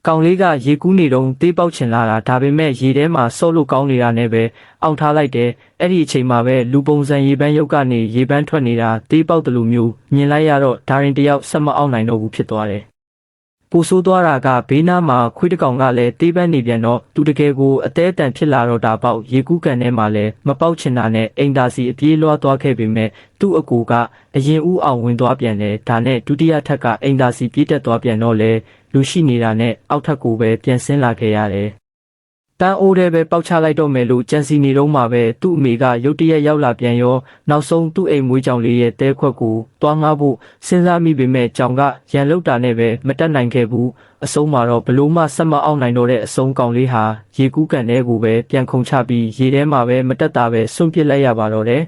ကောင်လေးကရေကူးနေတော့တေးပေါက်ချင်လာတာဒါပေမဲ့ရေထဲမှာဆော့လို့ကောင်းနေတာနဲ့ပဲအောင်ထားလိုက်တယ်အဲ့ဒီအချိန်မှာပဲလူပုံစံရေပန်းရုပ်ကနေရေပန်းထွက်နေတာတေးပေါက်တယ်လို့မျိုးမြင်လိုက်ရတော့ဒါရင်တယောက်ဆက်မအောင်နိုင်တော့ဘူးဖြစ်သွားတယ်ပိုဆိုးသွားတာကဘေးနားမှာခွေးတကောင်ကလည်းတေးပန်းနေပြန်တော့သူတကယ်ကိုအသေးအတန်ဖြစ်လာတော့တာပေါက်ရေကူးကန်ထဲမှာလည်းမပေါက်ချင်တာနဲ့အိမ်သာစီအပြေးလွှားသွားခဲ့ပေမဲ့သူ့အကူကအရင်ဦးအောင်ဝင်သွားပြန်တယ်ဒါနဲ့ဒုတိယထပ်ကအိမ်သာစီပြေးတက်သွားပြန်တော့လေလူရှိနေတာနဲ့အောက်ထပ်ကိုပဲပြန်ဆင်းလာခဲ့ရတယ်တန်းအိုးတဲ့ပဲပေါက်ချလိုက်တော့မယ်လို့ကြံစီနေတော့မှပဲသူ့အမေကရုတ်တရက်ရောက်လာပြန်ရောနောက်ဆုံးသူ့အိမ်မွေးကြောင်လေးရဲ့တဲခွက်ကိုတွားငှားဖို့စဉ်းစားမိပေမဲ့ကြောင်ကရန်လုတာနဲ့ပဲမတက်နိုင်ခဲ့ဘူးအဆုံးမှာတော့ဘလို့မှဆက်မအောင်နိုင်တော့တဲ့အဆုံးကောင်လေးဟာရေကူးကန်ထဲကိုပဲပြန်ခုန်ချပြီးရေထဲမှာပဲမတက်တာပဲဆွန့်ပစ်လိုက်ရပါတော့တယ်